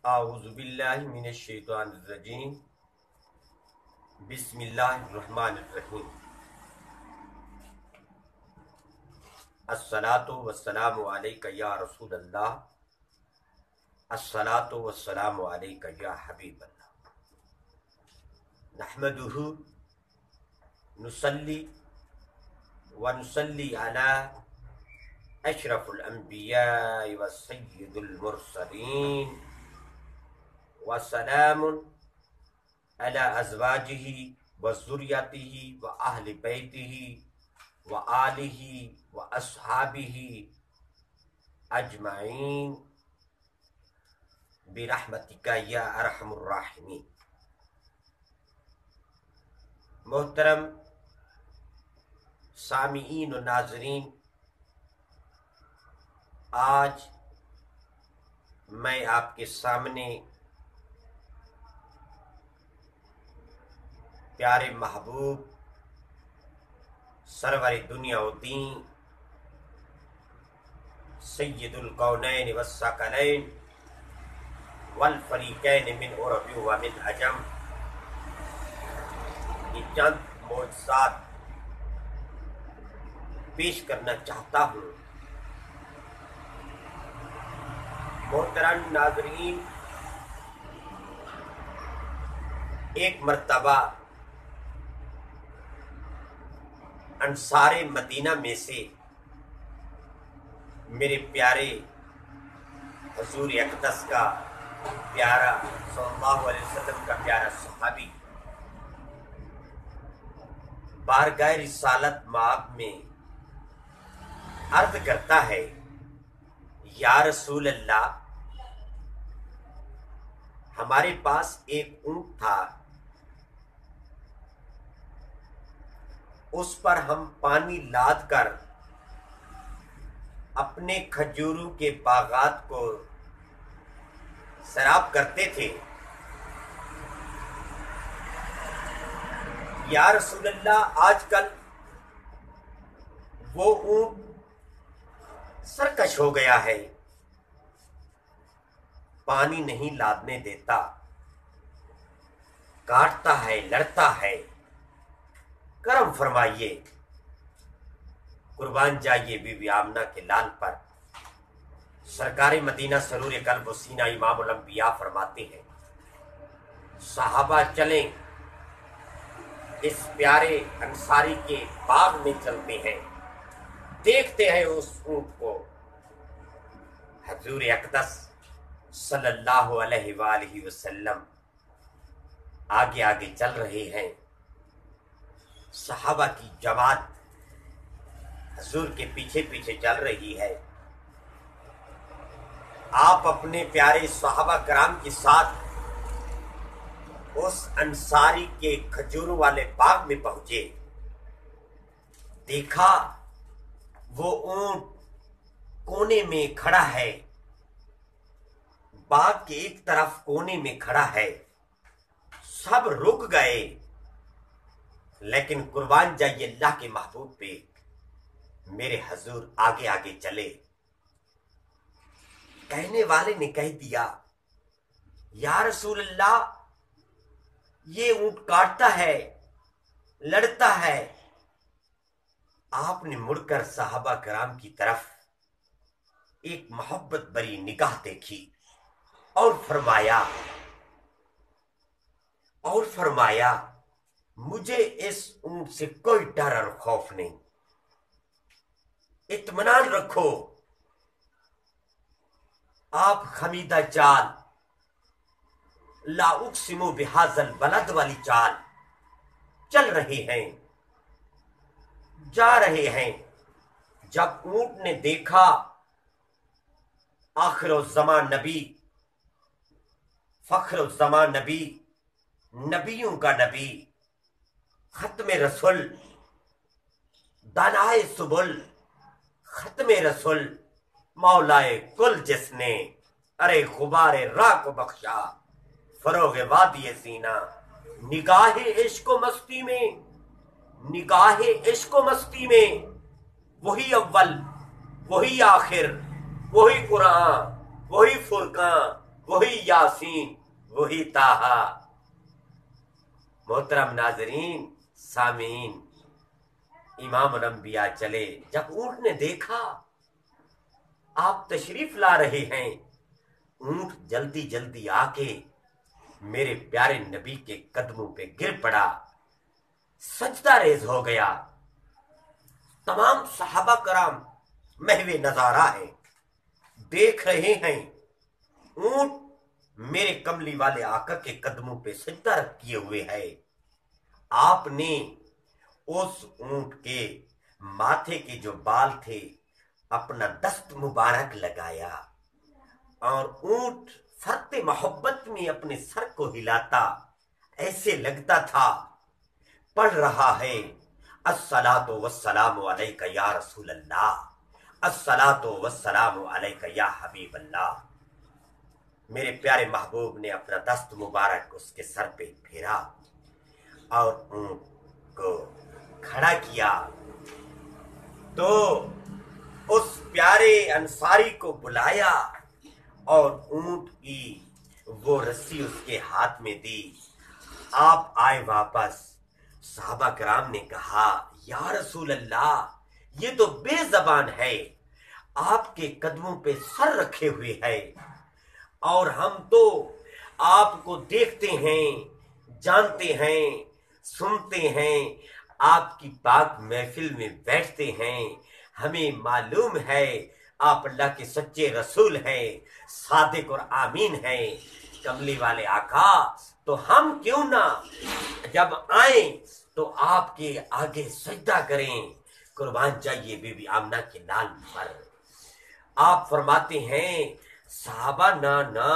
اعوذ باللہ من الشیطان الرجیم بسم اللہ الرحمن الرحیم الصلاۃ والسلام علیک یا رسول اللہ الصلاۃ والسلام علیک یا حبیب اللہ نحمدہ نصلی ونصلی علی اشرف الانبیاء وسید المرسلین وسلام علی ازواجہ وذریتہ واہل بیتہ وآلہ واصحابہ اجمعین برحمتک یا ارحم الراحمین۔ محترم سامعین و ناظرین، آج میں آپ کے سامنے پیارے محبوب سرور دنیا و دین سید الکونین والثقلین والفریقین من عرب و من عجم یہ چند معجزات پیش کرنا چاہتا ہوں۔ محترم ناظرین، ایک مرتبہ انصار مدینہ میں سے میرے پیارے حضور اقدس کا پیارا صلی اللہ علیہ وسلم کا پیارا صحابی بارگاہ رسالت مآب میں عرض کرتا ہے، یا رسول اللہ، ہمارے پاس ایک اونٹ تھا، اس پر ہم پانی لاد کر اپنے کھجوروں کے باغات کو سیراب کرتے تھے۔ یا رسول اللہ، آج کل وہ اونٹ سرکش ہو گیا ہے، پانی نہیں لادنے دیتا، کاٹتا ہے، لڑتا ہے، کرم فرمائیے، قربان جائیے بی بی آمنہ کے لال پر۔ سرکار مدینہ سرور قلب و سینہ امام الانبیاء فرماتے ہیں، صحابہ چلیں، اس پیارے انصاری کے باغ میں چلتے ہیں، دیکھتے ہیں اس اونٹ کو۔ حضور اقدس صلی اللہ علیہ وآلہ وسلم آگے آگے چل رہے ہیں، صحابہ کی جماعت حضور کے پیچھے پیچھے چل رہی ہے۔ آپ اپنے پیارے صحابہ کرام کے ساتھ اس انصاری کے کھجوروں والے باغ میں پہنچے، دیکھا وہ اونٹ کونے میں کھڑا ہے، باغ کے ایک طرف کونے میں کھڑا ہے، سب رک گئے، لیکن قربان جائیے اللہ کے محبوب پہ، میرے حضور آگے آگے چلے۔ کہنے والے نے کہہ دیا، یا رسول اللہ، یہ اونٹ کاٹتا ہے، لڑتا ہے۔ آپ نے مڑ کر صحابہ کرام کی طرف ایک محبت بری نگاہ دیکھی اور فرمایا مجھے اس اونٹ سے کوئی ڈر اور خوف نہیں، اطمینان رکھو۔ آپ خمیدہ چال، لا اقسم بہذا البلد والی چال چل رہے ہیں، جا رہے ہیں۔ جب اونٹ نے دیکھا آخر الزمان نبی، فخر الزمان نبی، نبیوں کا نبی، ختم رسول، دانائے سبل، ختم رسول، مولائے کل، جس نے ارے غبار راہ کو بخشا، فروغ وادی سینہ، نگاہ عشق و مستی میں، نگاہ عشق و مستی میں، وہی اول، وہی آخر، وہی قرآن، وہی فرقان، وہی یاسین وہی طٰہٰ۔ محترم ناظرین سامعین، امام الانبیاء چلے، جب اونٹ نے دیکھا آپ تشریف لا رہے ہیں، اونٹ جلدی جلدی آ کے میرے پیارے نبی کے قدموں پہ گر پڑا، سجدہ ریز ہو گیا۔ تمام صحابہ کرام محو نظارہ ہے، دیکھ رہے ہیں اونٹ میرے کملی والے آقا کے قدموں پہ سجدہ کیے ہوئے ہے۔ آپ نے اس اونٹ کے ماتھے کے جو بال تھے اپنا دست مبارک لگایا، اور اونٹ فرط محبت میں اپنے سر کو ہلاتا، ایسے لگتا تھا پڑھ رہا ہے الصلاۃ والسلام علیک یا رسول اللہ، الصلاۃ والسلام علیک یا حبیب اللہ۔ میرے پیارے محبوب نے اپنا دست مبارک اس کے سر پہ پھیرا اور اونٹ کو کھڑا کیا، تو اس پیارے انصاری کو بلایا اور اونٹ کی وہ رسی اس کے ہاتھ میں دی۔ آپ آئے واپس، صحابہ کرام نے کہا یا رسول اللہ، یہ تو بے زبان ہے، آپ کے قدموں پہ سر رکھے ہوئے ہے، اور ہم تو آپ کو دیکھتے ہیں، جانتے ہیں، سنتے ہیں، آپ کی پاک محفل میں بیٹھتے ہیں، ہمیں معلوم ہے آپ اللہ کے سچے رسول ہیں، صادق اور آمین ہیں، کملی والے آقا، تو ہم کیوں نہ جب آئیں تو آپ کے آگے سجدہ کریں، قربان جائیے بی بی آمنہ کے نال پر۔ آپ فرماتے ہیں صحابہ نا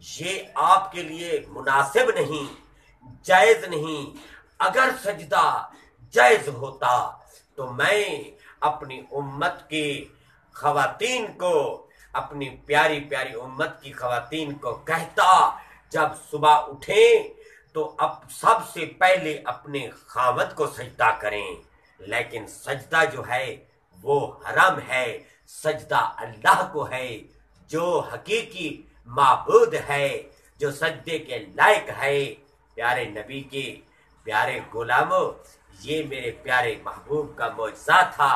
یہ آپ کے لیے مناسب نہیں، جائز نہیں، اگر سجدہ جائز ہوتا تو میں اپنی امت کی خواتین کو، اپنی پیاری پیاری امت کی خواتین کو کہتا جب صبح اٹھیں تو اب سب سے پہلے اپنے خاوند کو سجدہ کریں، لیکن سجدہ جو ہے وہ حرام ہے، سجدہ اللہ کو ہے جو حقیقی معبود ہے، جو سجدے کے لائق ہے۔ پیارے نبی کے پیارے غلاموں، یہ میرے پیارے محبوب کا معجزہ تھا،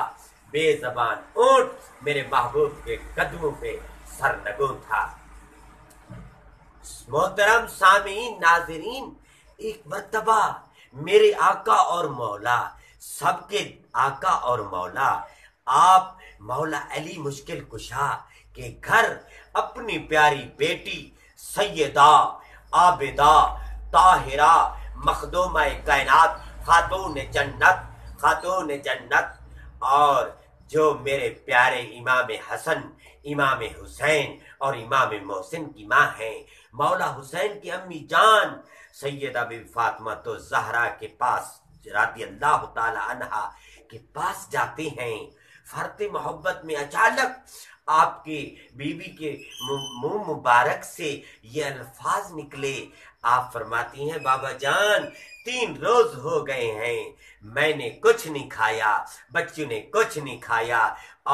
بے زبان اونٹ میرے محبوب کے قدموں پہ سرنگوں تھا۔ محترم سامعین ناظرین، ایک مرتبہ میرے آقا اور مولا، سب کے آقا اور مولا، آپ مولا علی مشکل کشا کے گھر اپنی پیاری بیٹی سیدہ عابدہ طاہرہ مخدومہ کائنات خاتون جنت اور جو میرے پیارے امام حسن، امام حسین اور امام محسن کی ماں ہیں، مولا حسین کی امی جان سیدہ بی فاطمہ تو زہرا کے پاس رضی اللہ تعالی عنہا کے پاس جاتے ہیں۔ فرط محبت میں اچانک آپ کی بیوی کے منہ مبارک سے یہ الفاظ نکلے۔ آپ فرماتی ہیں بابا جان 3 روز ہو گئے ہیں، میں نے کچھ نہیں کھایا، بچوں نے کچھ نہیں کھایا،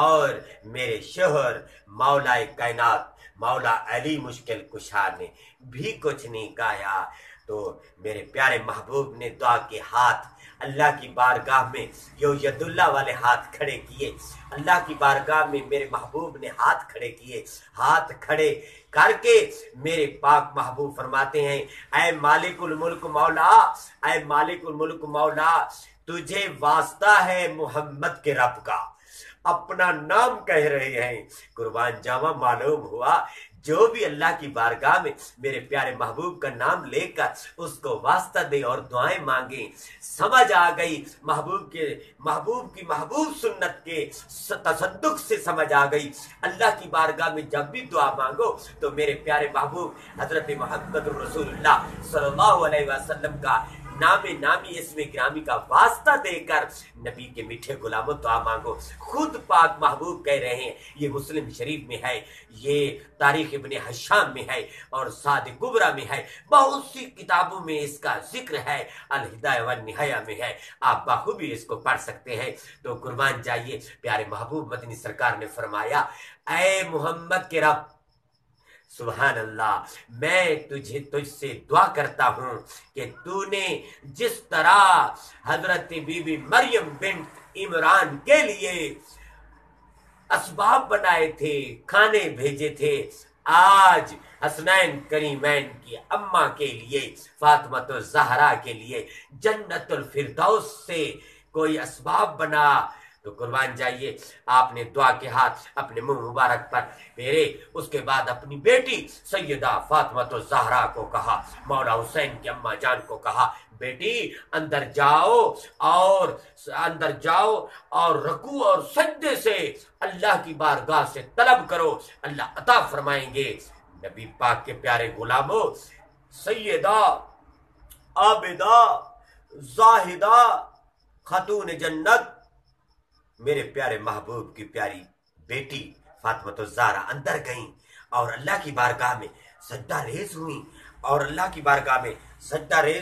اور میرے شوہر مولا کائنات مولا علی مشکل کشا نے بھی کچھ نہیں کھایا۔ تو میرے پیارے محبوب نے دعا کے ہاتھ اللہ کی بارگاہ میں ید اللہ والے ہاتھ کھڑے کیے، اللہ کی بارگاہ میں میرے محبوب نے ہاتھ کھڑے کیے، ہاتھ کھڑے کر کے میرے پاک محبوب فرماتے ہیں اے مالک الملک مولا، اے مالک الملک مولا، تجھے واسطہ ہے محمد کے رب کا، اپنا نام کہہ رہے ہیں۔ قربان جاواں معلوم ہوا جو بھی اللہ کی بارگاہ میں میرے پیارے محبوب کا نام لے کر اس کو واسطہ دے اور دعائیں مانگے، سمجھ آ گئی محبوب کی محبوب سنت کے تصدق سے سمجھ آ گئی۔ اللہ کی بارگاہ میں جب بھی دعا مانگو تو میرے پیارے محبوب حضرت محمد رسول اللہ صلی اللہ علیہ وسلم کا نامی اسم گرامی کا واسطہ دے کر نبی کے میٹھے غلاموں دعا مانگو۔ خود پاک محبوب کہہ رہے ہیں، یہ مسلم شریف میں ہے، یہ تاریخ ابن حشام میں ہے اور صادق کبریٰ میں ہے، بہت سی کتابوں میں اس کا ذکر ہے، الہدایہ والنہایہ میں ہے، آپ بخوبی اس کو پڑھ سکتے ہیں۔ تو قربان جائیے، پیارے محبوب مدنی سرکار نے فرمایا اے محمد کے رب، سبحان اللہ، میں تجھ سے دعا کرتا ہوں کہ تو نے جس طرح حضرت بی بی مریم بنت عمران کے لیے اسباب بنائے تھے، کھانے بھیجے تھے، آج حسنین کریمین کی اماں کے لیے، فاطمہ الزہرا کے لیے جنت الفردوس سے کوئی اسباب بنا تو قربان جائیے آپ نے دعا کے ہاتھ اپنے منہ مبارک پر پھیرے۔ اس کے بعد اپنی بیٹی سیدہ فاطمہ الزہرا کو کہا، مولا حسین کی اماں جان کو کہا، بیٹی اندر جاؤ اور رکوع اور سجدے سے اللہ کی بارگاہ سے طلب کرو، اللہ عطا فرمائیں گے۔ نبی پاک کے پیارے غلاموں، سیدہ عابدہ زاہدہ خاتون جنت میرے پیارے محبوب کی پیاری بیٹی فاطمہ الزہرا اندر گئیں اور اللہ کی بارگاہ میں سجدہ ریز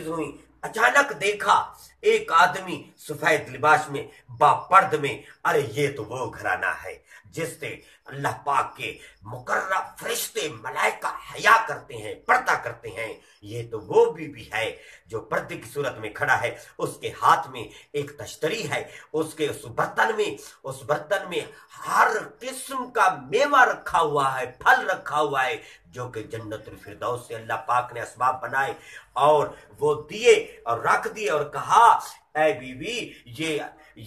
ہوئیں۔ اچانک دیکھا ایک آدمی سفید لباس میں باپرد میں، ارے یہ تو وہ گھرانہ ہے جس سے اللہ پاک کے مقرب فرشتے ملائکہ حیا کرتے ہیں، پردہ کرتے ہیں، یہ تو وہ بی ہے جو پردے کی صورت میں کھڑا ہے، اس کے ہاتھ میں ایک تشتری ہے، اس برتن میں ہر قسم کا میوہ رکھا ہوا ہے، پھل رکھا ہوا ہے، جو کہ جنت الفردوس سے اللہ پاک نے اسباب بنائے اور وہ دیے اور رکھ دیے اور کہا، اے بی بی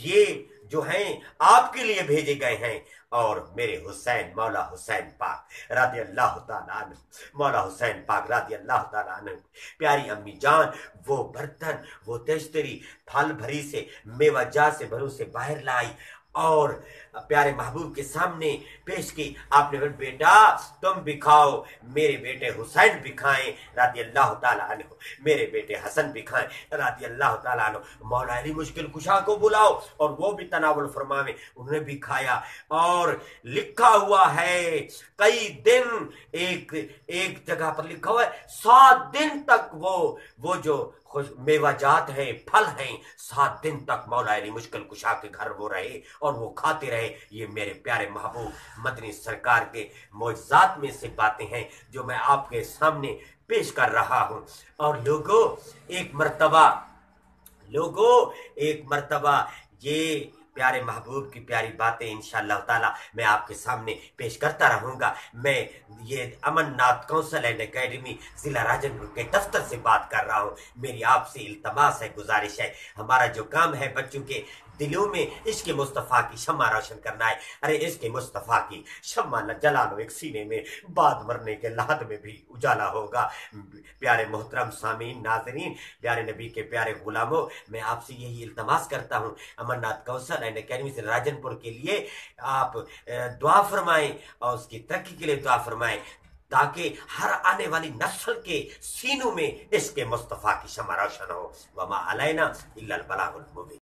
یہ جو ہیں آپ کے لیے بھیجے گئے ہیں، اور میرے حسین مولا حسین پاک رضی اللہ تعالیٰ عنہ پیاری امی جان وہ برتن، وہ تشتری پھل بھری سے، میوہ جات سے بھرو سے باہر لائی اور پیارے محبوب کے سامنے پیش کی۔ آپ نے کہا، بیٹا تم بھی کھاؤ، میرے بیٹے حسین بھی کھائیں رضی اللہ تعالیٰ عنہ، میرے بیٹے حسن بھی کھائیں رضی اللہ تعالیٰ عنہ، مولا علی مشکل کشا کو بلاؤ اور وہ بھی تناول فرمائیں۔ انہوں نے بھی کھایا اور لکھا ہوا ہے کئی دن، ایک جگہ پر لکھا ہوا ہے 7 دن تک وہ جو میوہ جات ہیں، پھل ہیں، 7 دن تک مولا علی مشکل کشا کے گھر وہ رہے اور وہ کھاتے رہے۔ یہ میرے پیارے محبوب مدنی سرکار کے معجزات میں سے باتیں ہیں جو میں آپ کے سامنے پیش کر رہا ہوں۔ اور لوگوں ایک مرتبہ یہ پیارے محبوب کی پیاری باتیں انشاءاللہ تعالی میں آپ کے سامنے پیش کرتا رہوں گا۔ میں یہ امن ناتھ کونسل اینڈ اکیڈمی ضلع راجن پور کے دفتر سے بات کر رہا ہوں۔ میری آپ سے التماس ہے، گزارش ہے، ہمارا جو کام ہے بچوں کے دلوں میں عشق مصطفیٰ کی شمع روشن کرنا ہے۔ ارے عشق مصطفیٰ کی شمع جلا لو ایک سینے میں، بعد مرنے کے لحد میں بھی اجالا ہوگا۔ پیارے محترم سامعین، ناظرین، پیارے نبی کے پیارے غلاموں، میں آپ سے یہی التماس کرتا ہوں، امن ناتھ کونسل اینڈ اکیڈمی سے راجن پور کے لیے آپ دعا فرمائیں اور اس کی ترقی کے لیے دعا فرمائیں تاکہ ہر آنے والی نسل کے سینوں میں عشق مصطفیٰ کی شمع روشن ہو۔ وما علینا الا البلاغ المبین۔